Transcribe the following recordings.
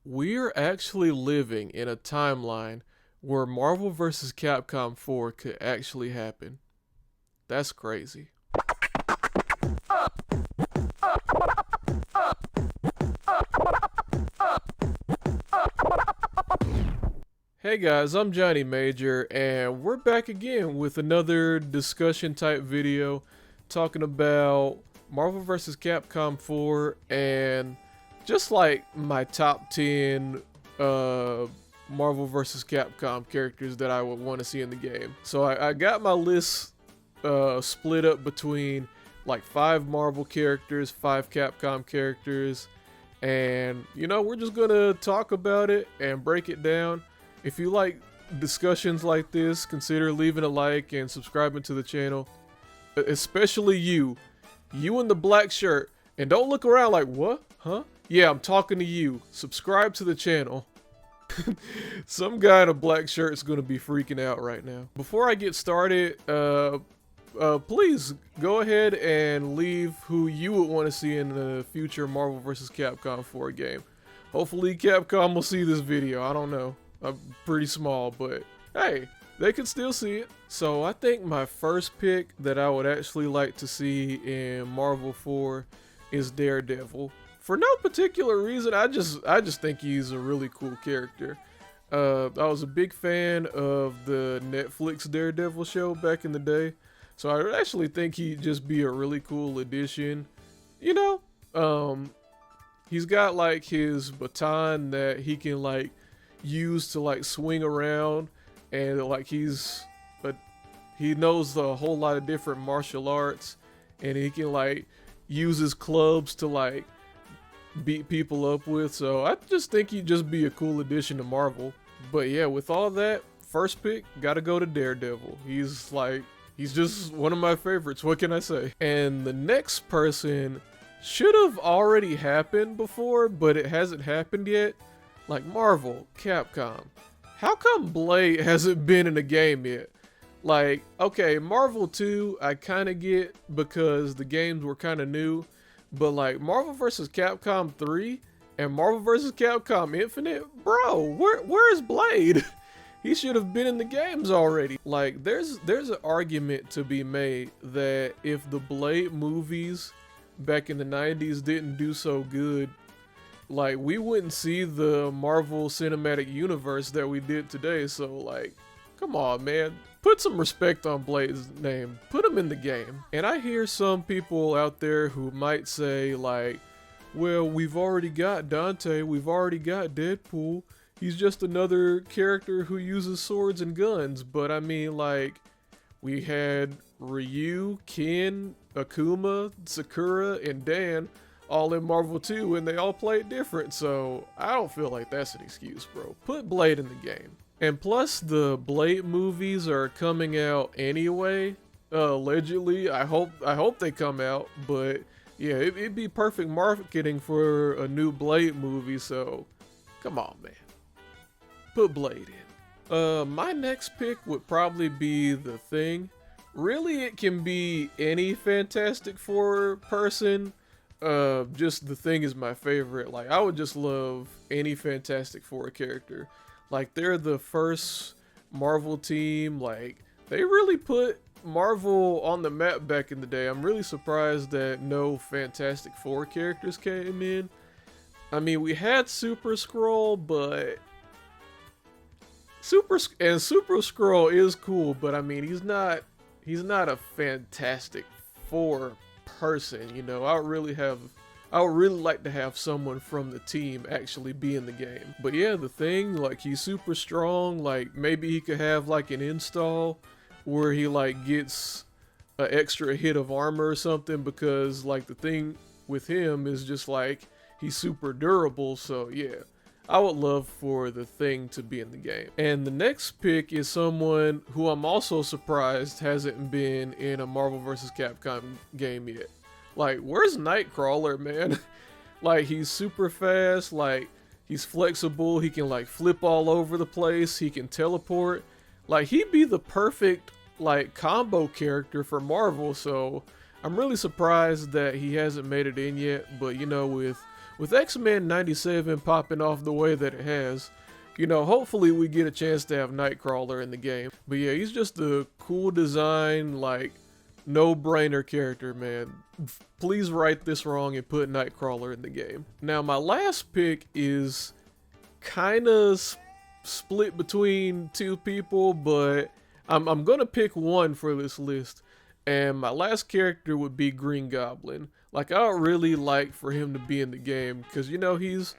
We're actually living in a timeline where Marvel vs. Capcom 4 could actually happen. That's crazy. Hey guys, I'm Johnny Major, and we're back again with another discussion type video talking about Marvel vs. Capcom 4 and just like my top 10 Marvel vs. Capcom characters that I would want to see in the game. So I got my list split up between like 5 Marvel characters, 5 Capcom characters, and we're just gonna talk about it and break it down. If you like discussions like this, consider leaving a like and subscribing to the channel. Especially you in the black shirt. And don't look around like, what? Huh? Yeah, I'm talking to you. Subscribe to the channel. Some guy in a black shirt is going to be freaking out right now. Before I get started, please go ahead and leave who you would want to see in the future Marvel vs. Capcom 4 game. Hopefully Capcom will see this video. I don't know. I'm pretty small, but hey, they can still see it. So I think my first pick that I would actually like to see in Marvel 4 is Daredevil. For no particular reason, I just think he's a really cool character. I was a big fan of the Netflix Daredevil show back in the day, so I actually think he'd just be a really cool addition. He's got like his baton that he can like use to like swing around, and like he knows a whole lot of different martial arts, and he can like use his clubs to like beat people up with. So I just think he'd just be a cool addition to Marvel. But yeah, with all that, first pick gotta go to Daredevil. He's just one of my favorites. What can I say? And the next person should have already happened before, but it hasn't happened yet. Like Marvel, Capcom. How come Blade hasn't been in a game yet? Like, okay, Marvel 2, I kind of get because the games were kind of new. But like Marvel vs. Capcom 3 and Marvel vs. Capcom Infinite, bro, where's Blade? He should have been in the games already. Like, there's an argument to be made that if the Blade movies back in the 90s didn't do so good, like, we wouldn't see the Marvel Cinematic Universe that we did today. So, like, come on, man. Put some respect on Blade's name. Put him in the game. And I hear some people out there who might say, like, well, we've already got Dante. We've already got Deadpool. He's just another character who uses swords and guns. But, I mean, like, we had Ryu, Ken, Akuma, Sakura, and Dan all in Marvel 2, and they all played different, so I don't feel like that's an excuse, bro. Put Blade in the game. And plus, the Blade movies are coming out anyway, allegedly. I hope they come out, but yeah, it'd be perfect marketing for a new Blade movie, so come on, man. Put Blade in. My next pick would probably be The Thing. Really, it can be any Fantastic Four person. Just The Thing is my favorite. Like, I would just love any Fantastic Four character. Like, they're the first Marvel team. Like, they really put Marvel on the map back in the day. I'm really surprised that no Fantastic Four characters came in. I mean, we had Super Skrull, but Super Skrull is cool, but I mean, he's not a Fantastic Four person. I would really like to have someone from the team actually be in the game. But yeah, The Thing, like, he's super strong. Like, maybe he could have like an install where he like gets an extra hit of armor or something, because like the thing with him is just like he's super durable. So yeah, I would love for The Thing to be in the game. And the next pick is someone who I'm also surprised hasn't been in a Marvel vs. Capcom game yet. Like, where's Nightcrawler, man? Like, he's super fast, like, he's flexible, he can like flip all over the place, he can teleport. Like, he'd be the perfect like combo character for Marvel, so I'm really surprised that he hasn't made it in yet. But with with X-Men 97 popping off the way that it has, you know, hopefully we get a chance to have Nightcrawler in the game. But yeah, he's just a cool design, like, no-brainer character, man. Please write this wrong and put Nightcrawler in the game. Now, my last pick is kind of split between two people, but I'm gonna pick one for this list. And my last character would be Green Goblin. Like, I would really like for him to be in the game, because, you know, he's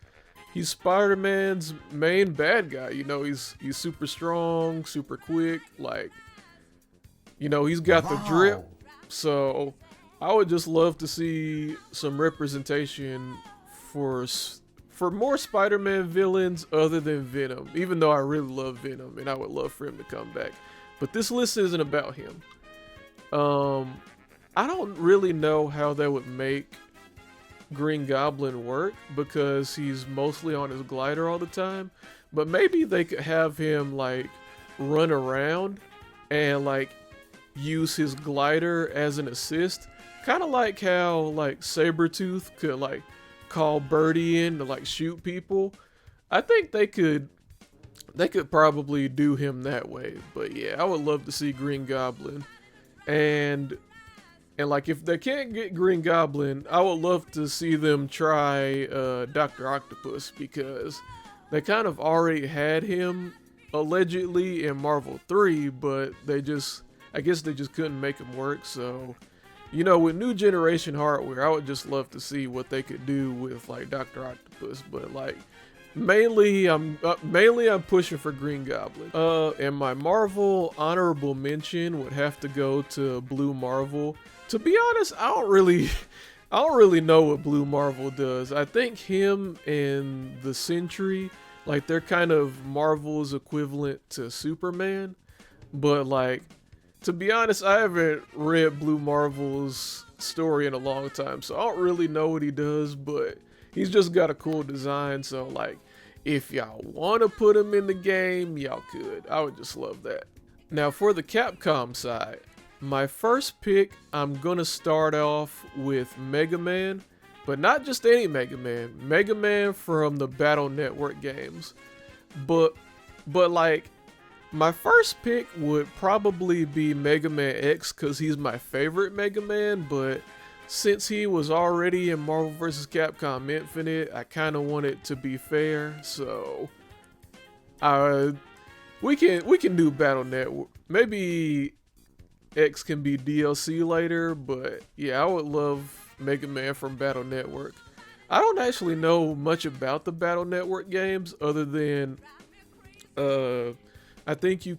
Spider-Man's main bad guy. You know, he's super strong, super quick, like, you know, he's got the drip. So I would just love to see some representation for more Spider-Man villains other than Venom, even though I really love Venom and I would love for him to come back. But this list isn't about him. I don't really know how that would make Green Goblin work, because he's mostly on his glider all the time. But maybe they could have him like run around and like use his glider as an assist, kind of like how like Sabretooth could like call Birdie in to like shoot people. I think they could probably do him that way. But yeah, I would love to see Green Goblin. And like, if they can't get Green Goblin, I would love to see them try Dr. Octopus, because they kind of already had him allegedly in Marvel 3, but I guess they just couldn't make him work. So, you know, with new generation hardware, I would just love to see what they could do with like Dr. Octopus. But like, mainly I'm pushing for Green Goblin. And my Marvel honorable mention would have to go to Blue Marvel. To be honest, I don't really know what Blue Marvel does. I think him and the Sentry, like, they're kind of Marvel's equivalent to Superman. But like, to be honest, I haven't read Blue Marvel's story in a long time, so I don't really know what he does, but he's just got a cool design. So like, if y'all want to put him in the game, y'all could. I would just love that. Now, for the Capcom side, my first pick, I'm gonna start off with Mega Man, but not just any Mega Man. Mega Man from the Battle Network games. But like, my first pick would probably be Mega Man X, because he's my favorite Mega Man, but since he was already in Marvel vs. Capcom Infinite, I kind of want it to be fair. So we can do Battle Network. Maybe X can be DLC later, but yeah, I would love Mega Man from Battle Network. I don't actually know much about the Battle Network games other than I think you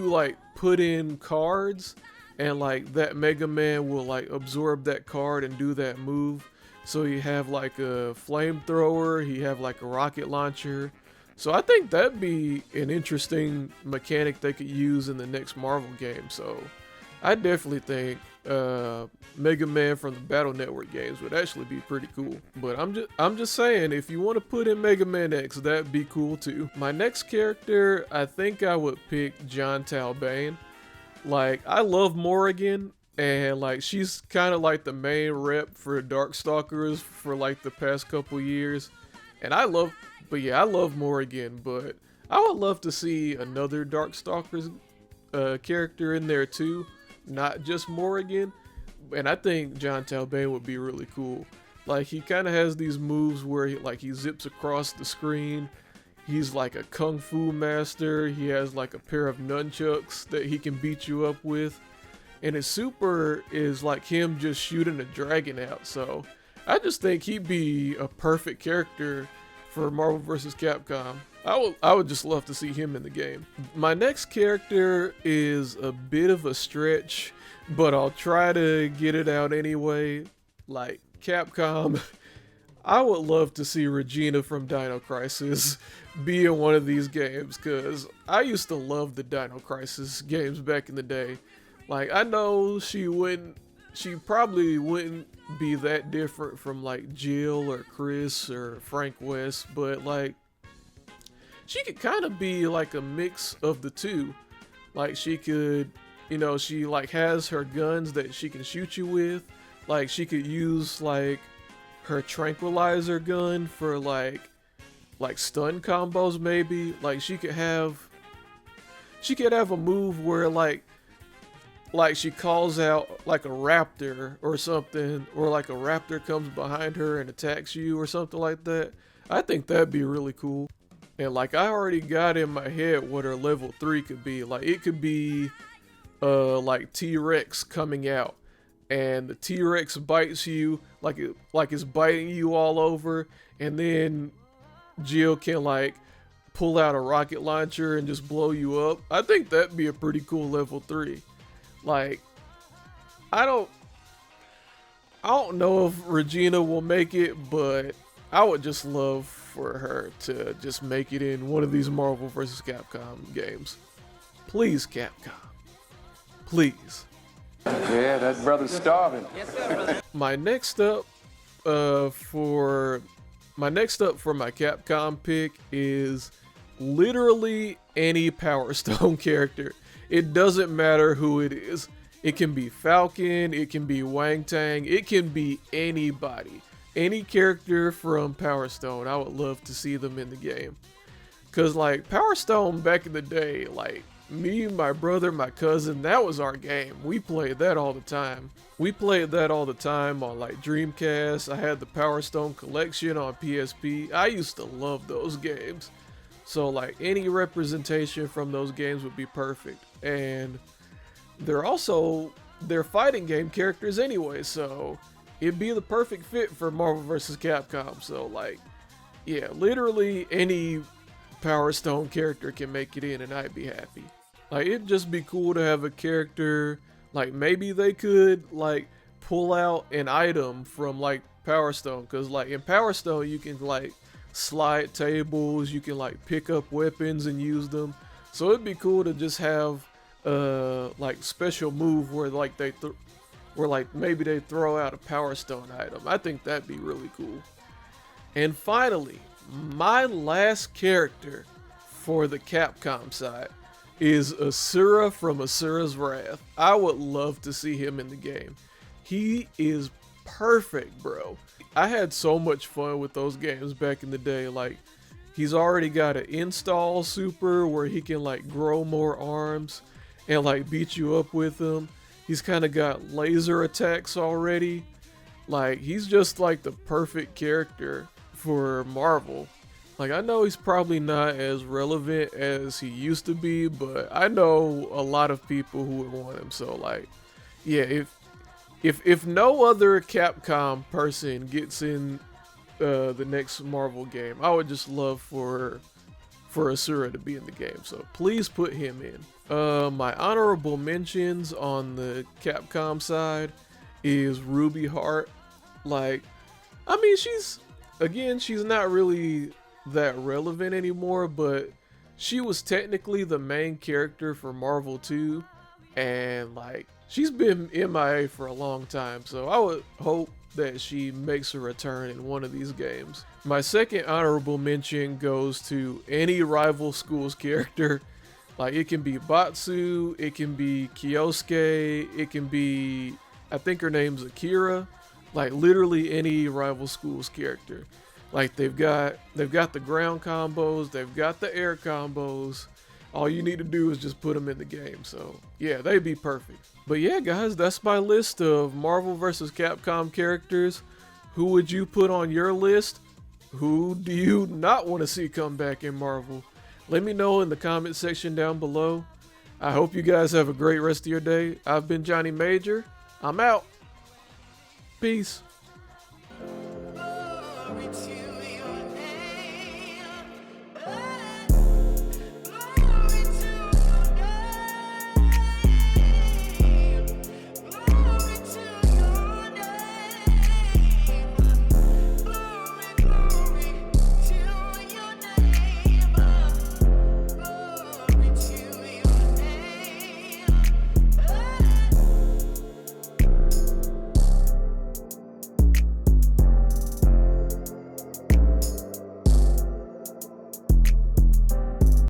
like put in cards, and like that Mega Man will like absorb that card and do that move. So you have like a flamethrower, you have like a rocket launcher. So I think that'd be an interesting mechanic they could use in the next Marvel game. So I definitely think Mega Man from the Battle Network games would actually be pretty cool. But I'm just saying, if you want to put in Mega Man X, that'd be cool too. My next character, I think I would pick John Talbane. Like, I love Morrigan, and like, she's kind of like the main rep for Darkstalkers for like the past couple years. And I love Morrigan, but I would love to see another Darkstalkers character in there too, not just Morrigan. And I think John Talbane would be really cool. Like, he kind of has these moves where he zips across the screen. He's like a kung fu master. He has like a pair of nunchucks that he can beat you up with. And his super is like him just shooting a dragon out. So I just think he'd be a perfect character for Marvel vs. Capcom. I would just love to see him in the game. My next character is a bit of a stretch, but I'll try to get it out anyway. Like, Capcom, I would love to see Regina from Dino Crisis be in one of these games, because I used to love the Dino Crisis games back in the day. Like, I know she probably wouldn't be that different from like Jill or Chris or Frank West, but like, she could kind of be like a mix of the two. Like, she could, you know, she like has her guns that she can shoot you with. Like, she could use like her tranquilizer gun for like stun combos maybe. Like she could have a move where like she calls out like a raptor or something, or like a raptor comes behind her and attacks you or something like that. I think that'd be really cool. And like I already got in my head what her level 3 could be. Like it could be like T-Rex coming out, and the T-Rex bites you like it's biting you all over, and then Jill can like pull out a rocket launcher and just blow you up. I think that'd be a pretty cool level 3. Like I don't know if Regina will make it, but I would just love for her to just make it in one of these Marvel vs. Capcom games. Please, Capcom. Please. Yeah, that brother's starving. My next up for my Capcom pick is literally any Power Stone character. It doesn't matter who it is. It can be Falcon, it can be Wang Tang, it can be anybody. Any character from Power Stone, I would love to see them in the game. Cause like Power Stone back in the day, like me, my brother, my cousin, that was our game. We played that all the time. On like Dreamcast. I had the Power Stone collection on PSP. I used to love those games. So like any representation from those games would be perfect. And they're fighting game characters anyway, so it'd be the perfect fit for Marvel vs. Capcom. So like, yeah, literally any Power Stone character can make it in and I'd be happy. Like it'd just be cool to have a character, like maybe they could like pull out an item from like Power Stone, cause like in Power Stone you can like slide tables, you can like pick up weapons and use them. So it'd be cool to just have like special move where like maybe they throw out a Power Stone item. I think that'd be really cool. And finally, my last character for the Capcom side is Asura from Asura's Wrath. I would love to see him in the game. He is perfect, bro. I had so much fun with those games back in the day. Like, he's already got an install super where he can like grow more arms and like beat you up with them. He's kind of got laser attacks already. Like, he's just like the perfect character for Marvel. Like, I know he's probably not as relevant as he used to be, but I know a lot of people who would want him. So like, yeah, if no other Capcom person gets in the next Marvel game, I would just love for Asura to be in the game. So please put him in. My honorable mentions on the Capcom side is Ruby Hart. Like, I mean, she's not really that relevant anymore, but she was technically the main character for Marvel 2, and like she's been MIA for a long time, so I would hope that she makes a return in one of these games. My second honorable mention goes to any rival schools character. Like, it can be Batsu, it can be Kyosuke, it can be, I think her name's Akira. Like, literally any rival schools character. Like, they've got the ground combos, they've got the air combos. All you need to do is just put them in the game. So yeah, they'd be perfect. But yeah, guys, that's my list of Marvel vs. Capcom characters. Who would you put on your list? Who do you not want to see come back in Marvel? Let me know in the comment section down below. I hope you guys have a great rest of your day. I've been Johnny Major. I'm out. Peace. Glory to